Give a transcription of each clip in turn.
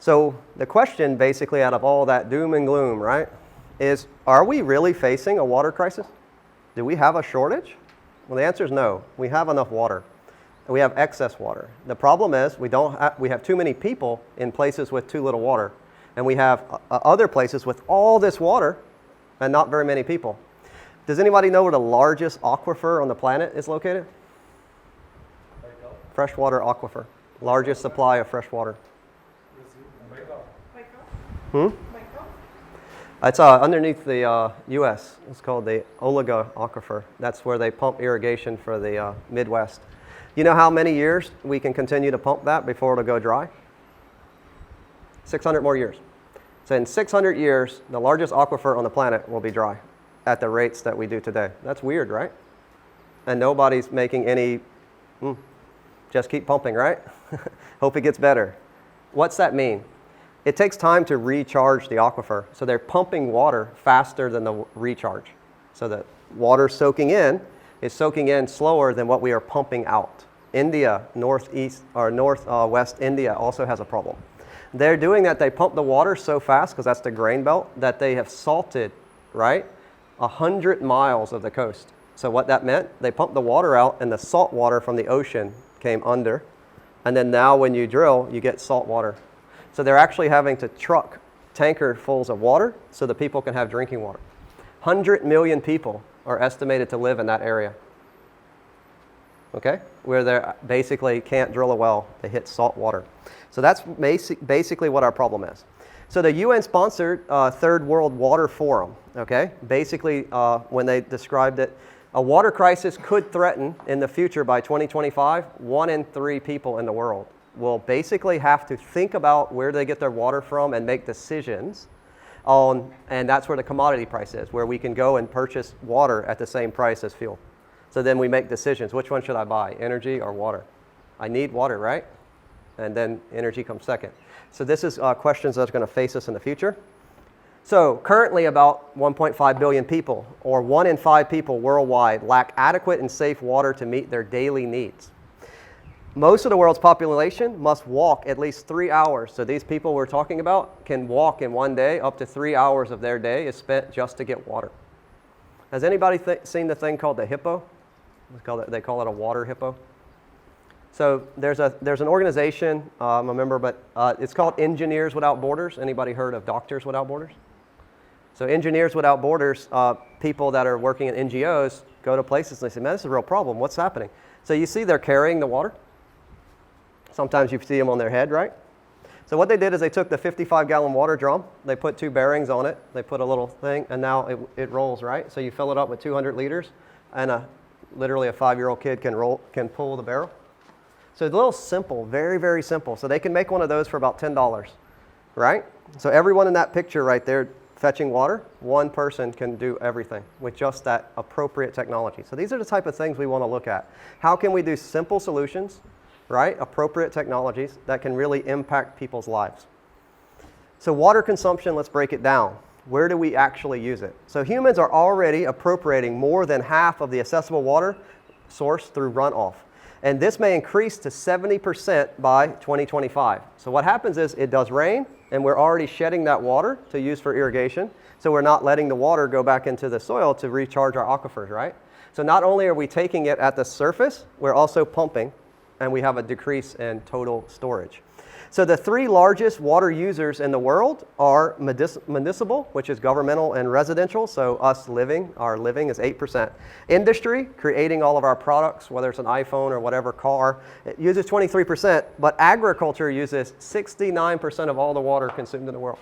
So the question basically out of all that doom and gloom, right, is are we really facing a water crisis? Do we have a shortage? Well, the answer is no. We have enough water. We have excess water. The problem is we have too many people in places with too little water. And we have other places with all this water and not very many people. Does anybody know where the largest aquifer on the planet is located? Freshwater aquifer. Largest supply of fresh water. It's underneath the U.S. It's called the Oliga Aquifer. That's where they pump irrigation for the Midwest. You know how many years we can continue to pump that before it'll go dry? 600 more years. So in 600 years, the largest aquifer on the planet will be dry at the rates that we do today. That's weird, right? And nobody's making any, just keep pumping, right? Hope it gets better. What's that mean? It takes time to recharge the aquifer. So they're pumping water faster than the recharge. So the water soaking in is soaking in slower than what we are pumping out. India, northwest India also has a problem. They're doing that, they pump the water so fast, because that's the grain belt, that they have salted, right, 100 miles of the coast. So what that meant, they pumped the water out and the salt water from the ocean came under. And then now when you drill, you get salt water. So they're actually having to truck tankerfuls of water so the people can have drinking water. 100 million people are estimated to live in that area. Okay? Where they basically can't drill a well, they hit salt water. So that's basically what our problem is. So the UN-sponsored Third World Water Forum, okay, basically when they described it, a water crisis could threaten in the future by 2025, 1 in 3 people in the world will basically have to think about where they get their water from and make decisions on, and that's where the commodity price is, where we can go and purchase water at the same price as fuel. So then we make decisions. Which one should I buy, energy or water? I need water, right? And then energy comes second. So this is questions that's going to face us in the future. So currently about 1.5 billion people, or 1 in 5 people worldwide, lack adequate and safe water to meet their daily needs. Most of the world's population must walk at least 3 hours. So these people we're talking about can walk in one day. Up to 3 hours of their day is spent just to get water. Has anybody seen the thing called the hippo? They call it a water hippo. So there's an organization, I'm a member, but it's called Engineers Without Borders. Anybody heard of Doctors Without Borders? So Engineers Without Borders, people that are working in NGOs go to places and they say, man, this is a real problem. What's happening? So you see they're carrying the water. Sometimes you see them on their head, right? So what they did is they took the 55-gallon water drum, they put 2 bearings on it, they put a little thing, and now it rolls, right? So you fill it up with 200 liters, and literally a 5-year-old kid can pull the barrel. So it's a little simple, very, very simple. So they can make one of those for about $10, right? So everyone in that picture right there fetching water, one person can do everything with just that appropriate technology. So these are the type of things we want to look at. How can we do simple solutions, right? Appropriate technologies that can really impact people's lives. So water consumption, let's break it down. Where do we actually use it? So humans are already appropriating more than half of the accessible water source through runoff. And this may increase to 70% by 2025. So what happens is it does rain, and we're already shedding that water to use for irrigation. So we're not letting the water go back into the soil to recharge our aquifers, right? So not only are we taking it at the surface, we're also pumping, and we have a decrease in total storage. So the 3 largest water users in the world are municipal, which is governmental and residential. So our living is 8%. Industry, creating all of our products, whether it's an iPhone or whatever car, it uses 23%, but agriculture uses 69% of all the water consumed in the world.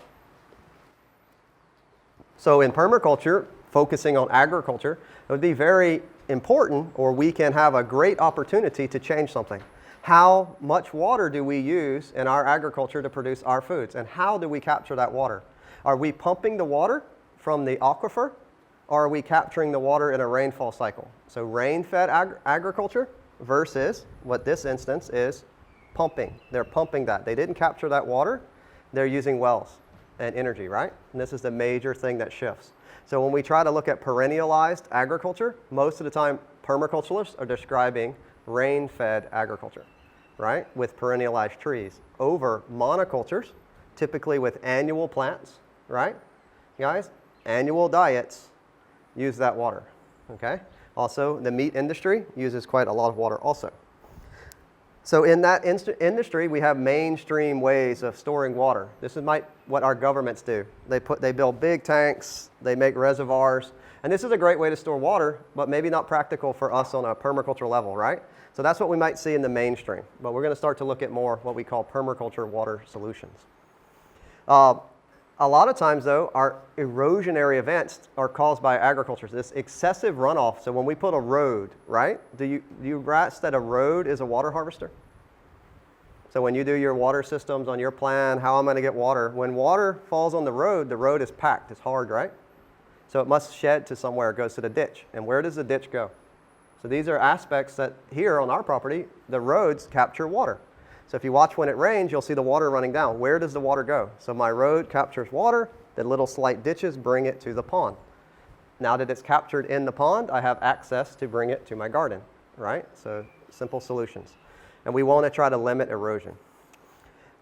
So in permaculture, focusing on agriculture, it would be very important, or we can have a great opportunity to change something. How much water do we use in our agriculture to produce our foods? And how do we capture that water? Are we pumping the water from the aquifer, or are we capturing the water in a rainfall cycle? So rain-fed agriculture versus what this instance is pumping. They're pumping that. They didn't capture that water. They're using wells and energy, right? And this is the major thing that shifts. So when we try to look at perennialized agriculture, most of the time permaculturalists are describing rain-fed agriculture, right, with perennialized trees over monocultures, typically with annual plants, right? Guys, annual diets use that water, okay? Also, the meat industry uses quite a lot of water also. So in that industry, we have mainstream ways of storing water. This is what our governments do. They build big tanks, they make reservoirs, and this is a great way to store water, but maybe not practical for us on a permaculture level, right? So that's what we might see in the mainstream, but we're going to start to look at more what we call permaculture water solutions. A lot of times, though, our erosionary events are caused by agriculture. This excessive runoff. So when we put a road, right? Do you grasp that a road is a water harvester? So when you do your water systems on your plan, how am I going to get water? When water falls on the road is packed. It's hard, right? So it must shed to somewhere. It goes to the ditch. And where does the ditch go? So these are aspects that here on our property, the roads capture water. So if you watch when it rains, you'll see the water running down. Where does the water go? So my road captures water, the little slight ditches bring it to the pond. Now that it's captured in the pond, I have access to bring it to my garden, right? So simple solutions. And we want to try to limit erosion.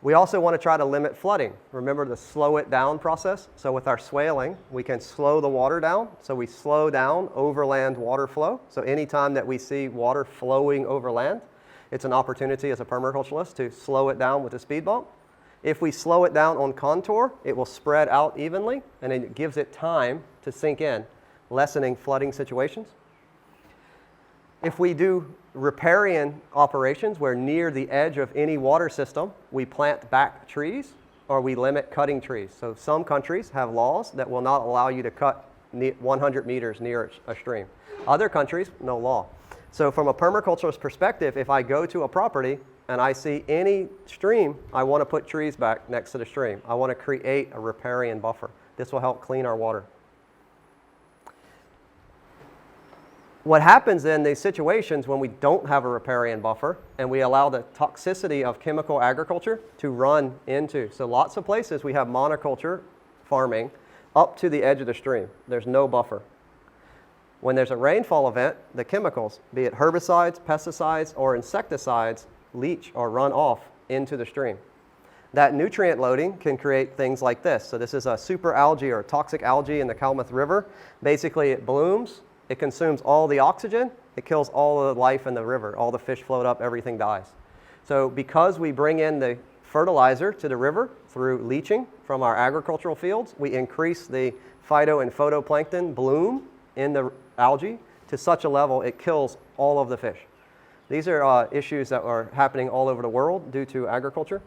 We also want to try to limit flooding. Remember the slow it down process? So with our swaling, we can slow the water down. So we slow down overland water flow. So anytime that we see water flowing over land, it's an opportunity as a permaculturalist to slow it down with a speed bump. If we slow it down on contour, it will spread out evenly, and it gives it time to sink in, lessening flooding situations. If we do riparian operations where near the edge of any water system, we plant back trees or we limit cutting trees. So some countries have laws that will not allow you to cut 100 meters near a stream. Other countries, no law. So from a permaculturalist perspective, if I go to a property and I see any stream, I want to put trees back next to the stream. I want to create a riparian buffer. This will help clean our water. What happens in these situations when we don't have a riparian buffer and we allow the toxicity of chemical agriculture to run into, so lots of places we have monoculture farming up to the edge of the stream. There's no buffer. When there's a rainfall event, the chemicals, be it herbicides, pesticides, or insecticides, leach or run off into the stream. That nutrient loading can create things like this. So this is a super algae or toxic algae in the Klamath River. Basically, it blooms, it consumes all the oxygen, it kills all the life in the river. All the fish float up, everything dies. So because we bring in the fertilizer to the river through leaching from our agricultural fields, we increase the phyto and photoplankton bloom in the algae to such a level it kills all of the fish. These are issues that are happening all over the world due to agriculture.